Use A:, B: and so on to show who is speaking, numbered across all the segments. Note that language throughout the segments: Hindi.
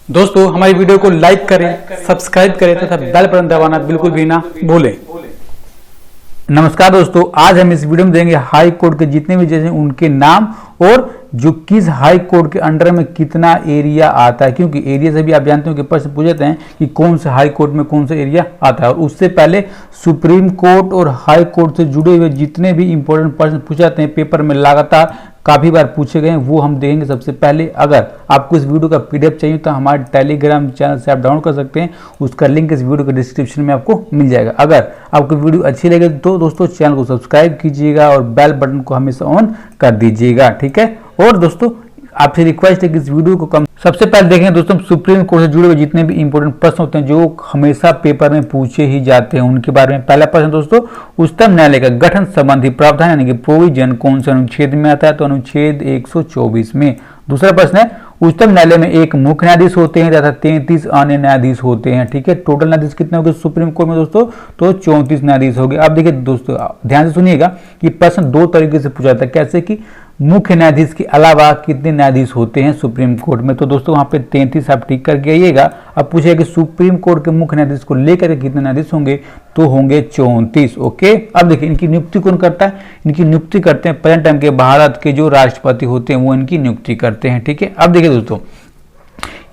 A: दोस्तों हमारी वीडियो को लाइक करें, सब्सक्राइब करें तथा बेल बटन दबाना बिल्कुल भी ना भूलें। नमस्कार दोस्तों, आज हम इस वीडियो में देंगे हाई कोर्ट के जितने भी जज हैं उनके नाम और जो किस हाई कोर्ट के अंडर में कितना एरिया आता है, क्योंकि एरिया से भी आप जानते हो कि प्रश्न पूछे जाते हैं कि कौन से हाई कोर्ट में कौन सा एरिया आता है। और उससे पहले सुप्रीम कोर्ट और हाई कोर्ट से जुड़े हुए जितने भी इंपॉर्टेंट प्रश्न पूछे जाते हैं पेपर में लगातार काफी बार पूछे गए हैं, वो हम देखेंगे सबसे पहले। अगर आपको इस वीडियो का पीडीएफ चाहिए तो हमारे टेलीग्राम चैनल से आप डाउनलोड कर सकते हैं, उसका लिंक इस वीडियो के डिस्क्रिप्शन में आपको मिल जाएगा। अगर आपको वीडियो अच्छी लगे तो दोस्तों चैनल को सब्सक्राइब कीजिएगा और बेल बटन को हमेशा ऑन कर दीजिएगा, ठीक है। और दोस्तों आपसे रिक्वेस्ट है कि इस वीडियो को सबसे पहले देखें दोस्तों, सुप्रीम कोर्ट से जुड़े हुए जितने भी इंपॉर्टेंट प्रश्न होते हैं जो हमेशा पेपर में पूछे ही जाते हैं उनके बारे में। पहला प्रश्न दोस्तों, उच्चतम न्यायालय का गठन संबंधी प्रावधान यानी कि प्रोविजन कौन से अनुच्छेद में आता है, तो अनुच्छेद 124 में। दूसरा प्रश्न है, उच्चतम न्यायालय में एक मुख्य न्यायाधीश होते हैं तथा 33 अन्य न्यायाधीश होते हैं, ठीक है। टोटल न्यायाधीश कितने हो गए सुप्रीम कोर्ट में दोस्तों, तो 34 न्यायाधीश हो गए। अब देखिए दोस्तों ध्यान से सुनिएगा कि प्रश्न दो तरीके से पूछा जाता है, कैसे कि मुख्य न्यायाधीश के अलावा कितने न्यायाधीश होते हैं सुप्रीम कोर्ट में, तो दोस्तों वहां पे 33 आप टिक करके आइएगा। अब पूछेगा कि सुप्रीम कोर्ट के मुख्य न्यायाधीश को लेकर के कितने न्यायाधीश होंगे, तो होंगे 34, ओके। अब देखिए इनकी नियुक्ति कौन करता है, इनकी नियुक्ति करते हैं प्रेजेंट टाइम के भारत के जो राष्ट्रपति होते हैं वो इनकी नियुक्ति करते हैं, ठीक है। अब देखिए दोस्तों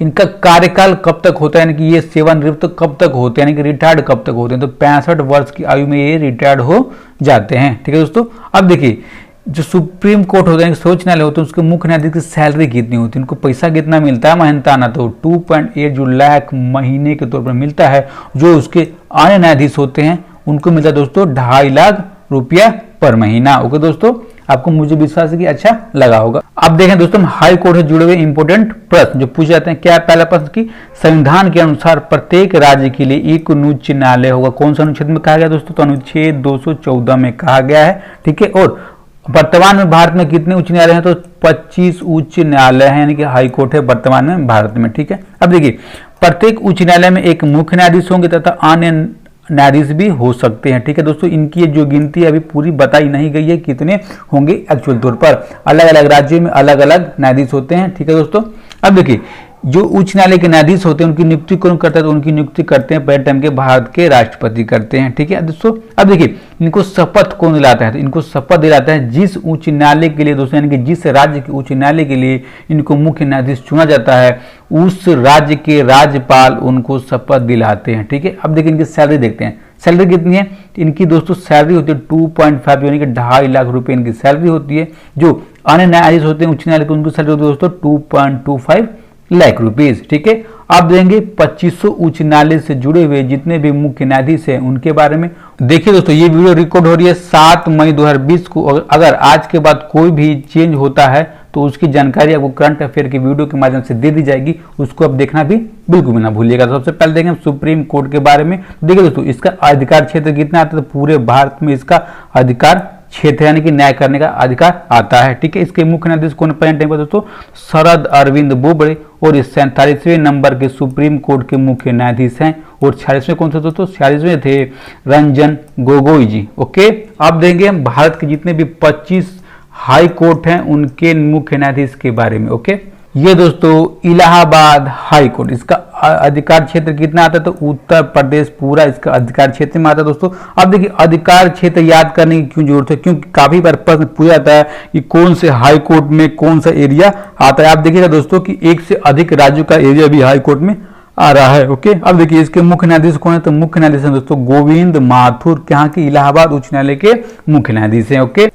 A: इनका कार्यकाल कब तक होता है, यानी कि ये सेवानिवृत्त कब तक होते हैं, यानी कि रिटायर्ड कब तक होते हैं, तो 65 वर्ष की आयु में ये रिटायर्ड हो जाते हैं, ठीक है दोस्तों। अब देखिए जो सुप्रीम कोर्ट होता है, सर्वोच्च न्यायालय होते हैं, उसके मुख्य न्यायाधीश की सैलरी कितनी होती है, उनको पैसा कितना मिलता है महीना, तो 2.8 लाख महीने के तौर पर मिलता है। जो उसके अन्य न्यायाधीश होते हैं उनको मिलता है दोस्तों 2.5 लाख रुपया पर महीना, ओके दोस्तों। आपको मुझे विश्वास है कि अच्छा लगा होगा। अब देखें दोस्तों हाई कोर्ट से जुड़े हुए इंपोर्टेंट प्रश्न जो पूछे जाते हैं। क्या पहला प्रश्न की संविधान के अनुसार प्रत्येक राज्य के लिए एक उच्च न्यायालय होगा, कौन सा अनुच्छेद में कहा गया दोस्तों, तो अनुच्छेद 214 में कहा गया है, ठीक है। और वर्तमान में भारत में कितने उच्च न्यायालय हैं, तो 25 उच्च न्यायालय हैं, यानी कि हाई कोर्ट है वर्तमान में भारत में, ठीक है। अब देखिए प्रत्येक उच्च न्यायालय में एक मुख्य न्यायाधीश होंगे तथा अन्य न्यायाधीश भी हो सकते हैं, ठीक है दोस्तों। इनकी जो गिनती अभी पूरी बताई नहीं गई है कितने होंगे एक्चुअल तौर पर, अलग अलग राज्यों में अलग अलग न्यायाधीश होते हैं, ठीक है दोस्तों। अब देखिए जो उच्च न्यायालय के न्यायाधीश होते हैं उनकी नियुक्ति कौन करता है, तो उनकी नियुक्ति करते हैं प्रेजेंट टाइम के भारत के राष्ट्रपति करते हैं, ठीक है दोस्तों। अब देखिए इनको शपथ कौन दिलाता है, तो इनको शपथ दिलाता है जिस उच्च न्यायालय के लिए दोस्तों, यानी कि जिस राज्य के उच्च न्यायालय के लिए इनको मुख्य न्यायाधीश चुना जाता है उस राज्य के राज्यपाल उनको शपथ दिलाते हैं, ठीक है। अब देखिए इनकी सैलरी देखते हैं, सैलरी कितनी है, इनकी दोस्तों सैलरी होती है 2.5 यानी कि 2.5 लाख रुपए इनकी सैलरी होती है। जो अन्य न्यायाधीश होते हैं उच्च न्यायालय के उनकी सैलरी होती है दोस्तों 2.25 लाख रुपीज, ठीक है। आप देंगे 2500 उच्च न्यायालय से जुड़े हुए जितने भी मुख्य न्यायाधीश हैं उनके बारे में। देखिए दोस्तों ये वीडियो रिकॉर्ड हो रही है 7 मई 2020 को। अगर आज के बाद कोई भी चेंज होता है तो उसकी जानकारी आपको करंट अफेयर की वीडियो के माध्यम से दे दी जाएगी, उसको आप देखना भी बिल्कुल भी ना भूलिएगा। तो सबसे पहले देखें सुप्रीम कोर्ट के बारे में। देखिए दोस्तों इसका अधिकार क्षेत्र कितना आता है, तो पूरे भारत में इसका अधिकार क्षेत्र यानी कि न्याय करने का अधिकार आता है, ठीक है। इसके मुख्य न्यायाधीश कौन प्रेजेंट टाइम पर दोस्तों, शरद अरविंद बोबड़े, और इस 47वें नंबर के सुप्रीम कोर्ट के मुख्य न्यायाधीश हैं। और 46वें कौन से दोस्तों, 46वें थे रंजन गोगोई जी, ओके। अब देंगे हम भारत के जितने भी 25 हाई कोर्ट हैं उनके मुख्य न्यायाधीश के बारे में, ओके। ये दोस्तों इलाहाबाद हाई कोर्ट, इसका अधिकार क्षेत्र कितना आता है, तो उत्तर प्रदेश पूरा इसका अधिकार क्षेत्र में आता है दोस्तों। अब देखिए अधिकार क्षेत्र याद करने की क्यों जरूरत है, क्योंकि काफी बार प्रश्न पूछा जाता है कि कौन से हाई कोर्ट में कौन सा एरिया आता है। आप देखिएगा दोस्तों कि एक से अधिक राज्यों का एरिया भी हाई कोर्ट में आ रहा है, ओके। अब देखिए इसके मुख्य न्यायाधीश कौन है, तो मुख्य न्यायाधीश है दोस्तों गोविंद माथुर, यहाँ के इलाहाबाद उच्च न्यायालय के मुख्य न्यायाधीश हैं, ओके।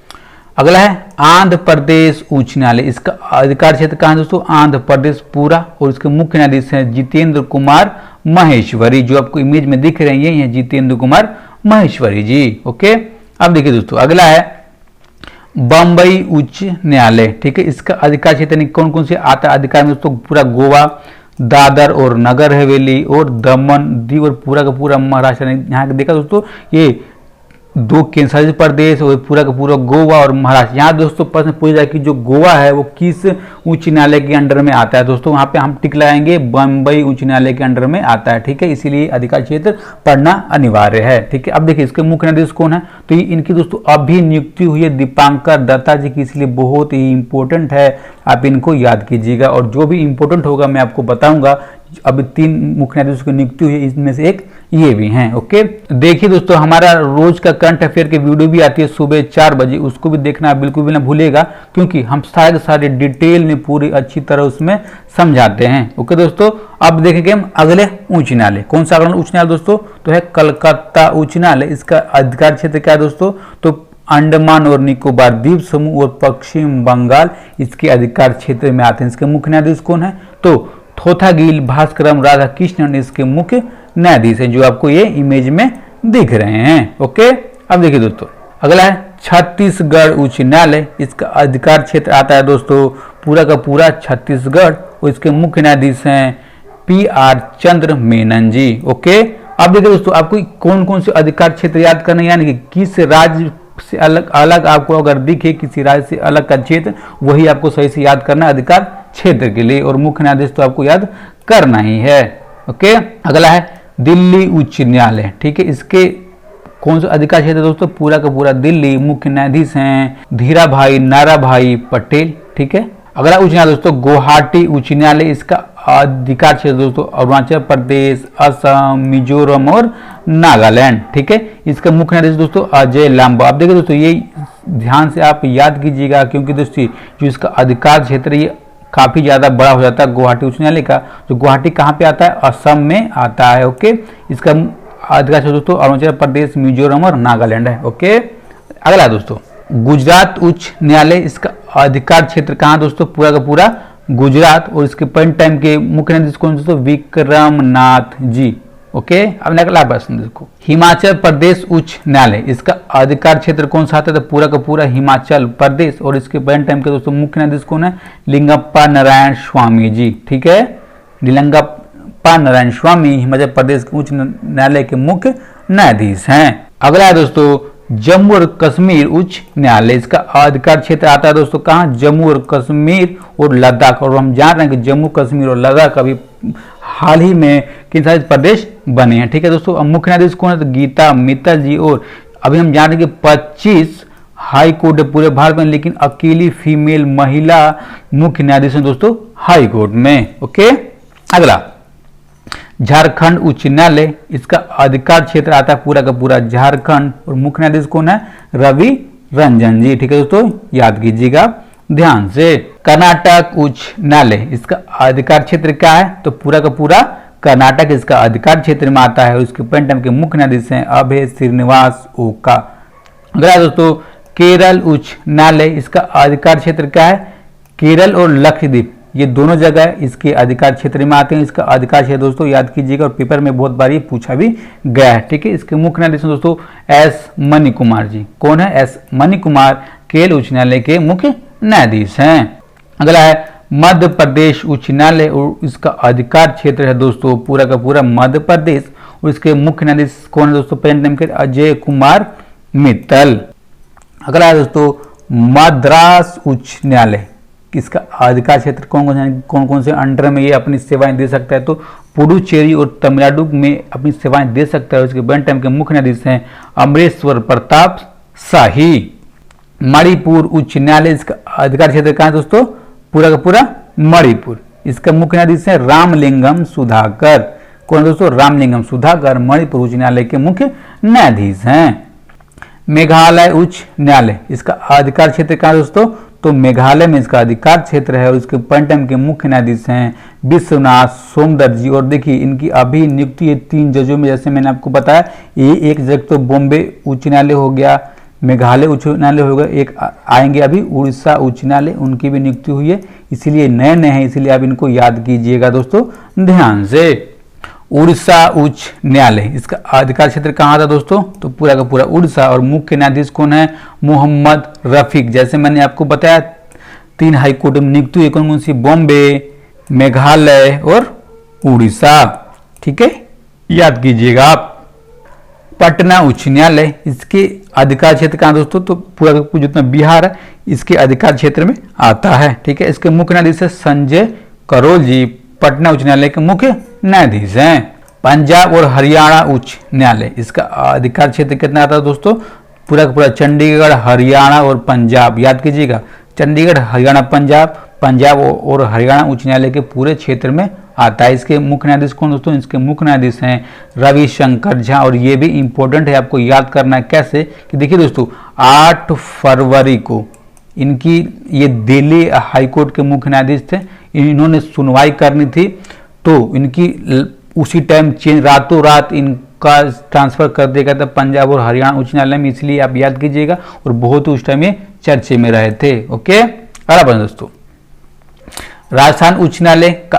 A: अगला है आंध्र प्रदेश उच्च न्यायालय, इसका अधिकार क्षेत्र कहाँ है दोस्तों, आंध्र प्रदेश पूरा, और इसके मुख्य न्यायाधीश हैं जितेंद्र कुमार महेश्वरी, जो आपको इमेज में दिख रही है ये जितेंद्र कुमार महेश्वरी जी, ओके। अब देखिए दोस्तों अगला है बंबई उच्च न्यायालय, ठीक है। इसका अधिकार क्षेत्र कौन कौन से आता है अधिकार में दोस्तों, पूरा गोवा, दादर और नगर हवेली और दमन दीव और पूरा का पूरा महाराष्ट्र। यहाँ देखा दोस्तों ये 2 केंद्र शासित प्रदेश और पूरा का पूरा गोवा और महाराष्ट्र। यहाँ दोस्तों प्रश्न पूछा जाए कि जो गोवा है वो किस उच्च न्यायालय के अंडर में आता है दोस्तों, वहाँ पे हम टिक लगाएंगे बम्बई उच्च न्यायालय के अंडर में आता है, ठीक है। इसीलिए अधिकार क्षेत्र पढ़ना अनिवार्य है, ठीक है। अब देखिए इसके मुख्य न्यायाधीश कौन है, तो ये इनकी दोस्तों अभी नियुक्ति हुई है दीपांकर दत्ता जी की, इसलिए बहुत ही इंपॉर्टेंट है। आप इनको याद कीजिएगा। और जो भी इंपॉर्टेंट होगा मैं आपको बताऊंगा। अभी 3 मुख्य न्यायाधीशों की नियुक्ति हुई है, इसमें से एक ये भी हैं। ओके, देखिए दोस्तों, हमारा रोज का करंट अफेयर की वीडियो भी आती है सुबह 4 बजे, उसको भी देखना आप बिल्कुल भी ना भूलिएगा, क्योंकि हम सारे डिटेल में पूरी अच्छी तरह उसमें समझाते हैं। ओके दोस्तों, अब देखेंगे हम अगले उच्च न्यायालय। कौन सा अगला उच्च न्यायालय दोस्तों? तो है कलकत्ता उच्च न्यायालय। इसका अधिकार क्षेत्र क्या है दोस्तों? तो अंडमान और निकोबार द्वीप समूह और पश्चिम बंगाल इसके अधिकार क्षेत्र में आते हैं। इसके मुख्य न्यायाधीश कौन है? तो थोथागिल भास्करम राधाकृष्णन इसके मुख्य न्यायाधीश हैं, जो आपको ये इमेज में दिख रहे हैं। ओके, अब देखिए दोस्तों, अगला है छत्तीसगढ़ उच्च न्यायालय। इसका अधिकार क्षेत्र आता है दोस्तों पूरा का पूरा छत्तीसगढ़, और इसके मुख्य न्यायाधीश हैं PR चंद्र मेनन जी। ओके, अब देखिए दोस्तों, आपको कौन कौन से अधिकार क्षेत्र याद करना है, यानी कि किस राज्य से अलग अलग आपको अगर दिखे किसी राज्य से अलग का क्षेत्र, वही आपको सही से याद करना है अधिकार क्षेत्र के लिए, और मुख्य न्यायाधीश तो आपको याद करना ही है। ओके, अगला है दिल्ली उच्च न्यायालय। ठीक है, इसके कौन सा अधिकार क्षेत्र दोस्तों? पूरा का पूरा दिल्ली। मुख्य न्यायाधीश हैं धीरा भाई नारा भाई पटेल। ठीक है, अगला उच्च न्यायालय दोस्तों गुवाहाटी उच्च न्यायालय। इसका अधिकार क्षेत्र दोस्तों अरुणाचल प्रदेश, असम, मिजोरम और नागालैंड। ठीक है, इसका मुख्य न्यायाधीश दोस्तों अजय लांबा। आप देखिए दोस्तों, ये ध्यान से आप याद कीजिएगा, क्योंकि दोस्तों जो इसका अधिकार क्षेत्र ये काफी ज्यादा बड़ा हो जाता है गुवाहाटी उच्च न्यायालय का। जो गुवाहाटी कहाँ पे आता है? असम में आता है। ओके, इसका अधिकार क्षेत्र दोस्तों अरुणाचल प्रदेश, मिजोरम और नागालैंड है। ओके, अगला दोस्तों गुजरात उच्च न्यायालय। इसका अधिकार क्षेत्र कहाँ दोस्तों? पूरा का पूरा गुजरात, और इसके पॉइंट टाइम के मुख्य न्यायाधीश कौन दोस्तों? विक्रम नाथ जी। ओके, अब अगला प्रश्न देखो, हिमाचल प्रदेश उच्च न्यायालय। इसका अधिकार क्षेत्र कौन सा आता है? तो पूरा का पूरा हिमाचल प्रदेश, और इसके पॉइंट टाइम के दोस्तों मुख्य न्यायाधीश कौन है? लिंगप्पा नारायण स्वामी जी। ठीक है, लिंगप्पा नारायण स्वामी हिमाचल प्रदेश के उच्च न्यायालय के मुख्य न्यायाधीश हैं। अगला है दोस्तों जम्मू और कश्मीर उच्च न्यायालय। इसका अधिकार क्षेत्र आता है दोस्तों कहाँ? जम्मू और कश्मीर और लद्दाख। और हम जान रहे हैं कि जम्मू कश्मीर और लद्दाख अभी हाल ही में किन सारे प्रदेश बने हैं। ठीक है दोस्तों, अब मुख्य न्यायाधीश कौन है? तो गीता मित्तल जी। और अभी हम जान रहे हैं कि 25 हाई कोर्ट है पूरे भारत में, लेकिन अकेली फीमेल महिला मुख्य न्यायाधीश है दोस्तों हाई कोर्ट में। ओके, अगला झारखंड उच्च न्यायालय। इसका अधिकार क्षेत्र आता है पूरा का पूरा झारखंड, और मुख्य न्यायाधीश कौन है? रवि रंजन जी। ठीक है दोस्तों, याद कीजिएगा ध्यान से। कर्नाटक उच्च न्यायालय। इसका अधिकार क्षेत्र क्या है? तो पूरा का पूरा कर्नाटक इसका अधिकार क्षेत्र में आता है, और इसके पॉइंट के मुख्य न्यायाधीश हैं अभय श्रीनिवास ओका। अगला दोस्तों केरल उच्च न्यायालय। इसका अधिकार क्षेत्र क्या है? केरल और लक्षद्वीप ये दोनों जगह इसके अधिकार क्षेत्र में आते हैं। इसका अधिकार क्षेत्र दोस्तों याद कीजिएगा, और पेपर में बहुत बार ये पूछा भी गया है। ठीक है, इसके मुख्य न्यायाधीश दोस्तों S मणि कुमार जी। कौन है? S मणि कुमार केरल उच्च न्यायालय के मुख्य न्यायाधीश हैं। अगला है मध्य प्रदेश उच्च न्यायालय, और इसका अधिकार क्षेत्र है दोस्तों पूरा का पूरा मध्य प्रदेश, और इसके मुख्य न्यायाधीश कौन है दोस्तों? पेन नेम के अजय कुमार मित्तल। अगला है दोस्तों मद्रास उच्च न्यायालय। इसका अधिकार क्षेत्र कौन कौन से अंडर में ये अपनी सेवाएं दे सकता है? तो पुडुचेरी और तमिलनाडु में अपनी सेवाएं दे सकता है। इसके बेंट टाइम के मुख्य न्यायाधीश हैं अमरेश्वर प्रताप शाही। मणिपुर उच्च न्यायालय। इसका अधिकार क्षेत्र कहाँ है दोस्तों? पूरा का पूरा मणिपुर। इसका मुख्य न्यायाधीश है रामलिंगम सुधाकर। कौन दोस्तों? रामलिंगम सुधाकर मणिपुर उच्च न्यायालय के मुख्य न्यायाधीश हैं। मेघालय उच्च न्यायालय। इसका अधिकार क्षेत्र कहाँ है दोस्तों? तो मेघालय में इसका अधिकार क्षेत्र है, और इसके पंटम के मुख्य न्यायाधीश हैं विश्वनाथ सोमदत्त जी। और देखिए इनकी अभी नियुक्ति है 3 जजों में, जैसे मैंने आपको बताया। ये एक जज तो बॉम्बे उच्च न्यायालय हो गया, मेघालय उच्च न्यायालय हो गया, एक आएंगे अभी उड़ीसा उच्च न्यायालय, उनकी भी नियुक्ति हुई है। इसीलिए नए नए हैं, इसलिए आप इनको याद कीजिएगा दोस्तों ध्यान से। उड़ीसा उच्च न्यायालय। इसका अधिकार क्षेत्र कहाँ था दोस्तों? तो पूरा का पूरा उड़ीसा, और मुख्य न्यायाधीश कौन है? मोहम्मद रफीक। जैसे मैंने आपको बताया 3 हाई कोर्ट में नियुक्ति हुई, कौन कौन सी? बॉम्बे, मेघालय और उड़ीसा। ठीक है, याद कीजिएगा आप। पटना उच्च न्यायालय। इसके अधिकार क्षेत्र कहाँ दोस्तों? तो पूरा का पूरा जितना बिहार है इसके अधिकार क्षेत्र में आता है। ठीक है, इसके मुख्य न्यायाधीश है संजय करोल जी। पटना उच्च न्यायालय के मुख्य न्यायाधीश हैं। पंजाब और हरियाणा उच्च न्यायालय। इसका अधिकार क्षेत्र कितना आता है दोस्तों? पूरा का पूरा चंडीगढ़, हरियाणा और पंजाब। याद कीजिएगा, चंडीगढ़, हरियाणा, पंजाब पंजाब और हरियाणा उच्च न्यायालय के पूरे क्षेत्र में आता है। इसके मुख्य न्यायाधीश कौन दोस्तों? इसके मुख्य न्यायाधीश हैं रविशंकर झा। और ये भी इंपॉर्टेंट है, आपको याद करना है कैसे कि देखिए दोस्तों 8 फरवरी को इनकी ये दिल्ली हाईकोर्ट के मुख्य न्यायाधीश थे, इन्होंने सुनवाई करनी थी तो इनकी उसी टाइम चेंज, रातों रात इनका ट्रांसफर कर दिया गया था पंजाब और हरियाणा उच्च न्यायालय में, इसलिए आप याद कीजिएगा। और बहुत उस टाइम ये चर्चे में रहे थे। ओके, बराबर दोस्तों। राजस्थान उच्च न्यायालय का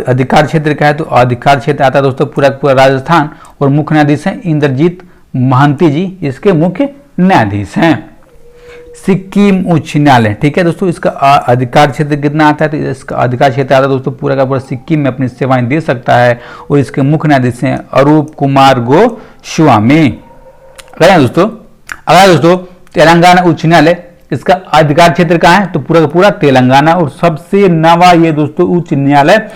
A: अधिकार क्षेत्र क्या है? तो अधिकार क्षेत्र आता है दोस्तों पूरा पूरा राजस्थान। और मुख्य न्यायाधीश हैं इंद्रजीत महांती जी, इसके मुख्य न्यायाधीश हैं। सिक्किम उच्च न्यायालय, ठीक है दोस्तों, इसका अधिकार क्षेत्र कितना आता है? तो इसका अधिकार क्षेत्र आता है दोस्तों पूरा का पूरा सिक्किम में अपनी सेवाएं दे सकता है। और इसके मुख्य न्यायाधीश हैं अरूप कुमार गोस्वामी। दोस्तों अगला दोस्तों तेलंगाना उच्च न्यायालय, इसका अधिकार क्षेत्र कहाँ है? तो पूरा का पूरा तेलंगाना। और सबसे नवा ये दोस्तों उच्च न्यायालय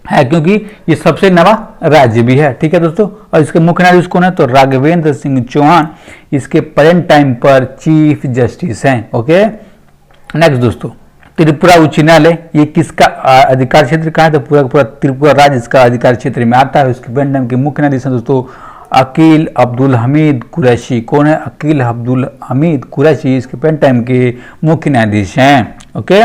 A: है, क्योंकि ये सबसे नवा राज्य भी है, ठीक है दोस्तों। और इसके मुख्य न्यायाधीश कौन है? तो राघवेंद्र सिंह चौहान, इसके प्रेजेंट टाइम पर चीफ जस्टिस हैं। ओके, नेक्स्ट दोस्तों त्रिपुरा उच्च न्यायालय, ये किसका अधिकार क्षेत्र कहाँ है? तो पूरा पूरा त्रिपुरा राज्य इसका अधिकार क्षेत्र में आता है। इसके प्रेजेंट टाइम के मुख्य न्यायाधीश हैं दोस्तों अकील अब्दुल हमीद कुरैशी। कौन है? अकील अब्दुल हमीद कुरैशी, इसके प्रेजेंट टाइम के मुख्य न्यायाधीश हैं। ओके,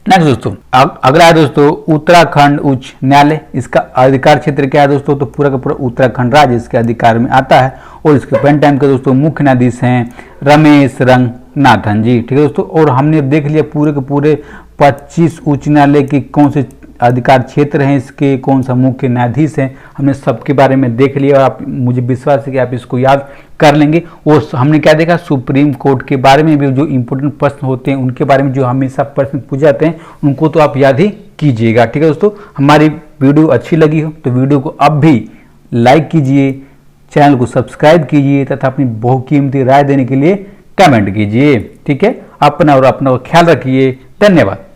A: नेक्स्ट दोस्तों अगला है दोस्तों उत्तराखंड उच्च न्यायालय, इसका अधिकार क्षेत्र क्या है दोस्तों? तो पूरा का पूरा उत्तराखंड राज्य इसके अधिकार में आता है। और इसके प्रेजेंट टाइम के दोस्तों मुख्य न्यायाधीश हैं रमेश रंगनाथन जी, ठीक है दोस्तों। और हमने देख लिया पूरे के पूरे 25 उच्च न्यायालय के कौन से अधिकार क्षेत्र हैं, इसके कौन सा मुख्य न्यायाधीश हैं, हमने सबके बारे में देख लिया। और आप, मुझे विश्वास है कि आप इसको याद कर लेंगे। और हमने क्या देखा? सुप्रीम कोर्ट के बारे में भी जो इंपॉर्टेंट प्रश्न होते हैं उनके बारे में जो हमेशा प्रश्न पूछे जाते हैं उनको तो आप याद ही कीजिएगा, ठीक है दोस्तों। हमारी वीडियो अच्छी लगी हो तो वीडियो को अब भी लाइक कीजिए, चैनल को सब्सक्राइब कीजिए तथा अपनी बहुकीमती राय देने के लिए कमेंट कीजिए, ठीक है। अपना और अपना ख्याल रखिए। धन्यवाद।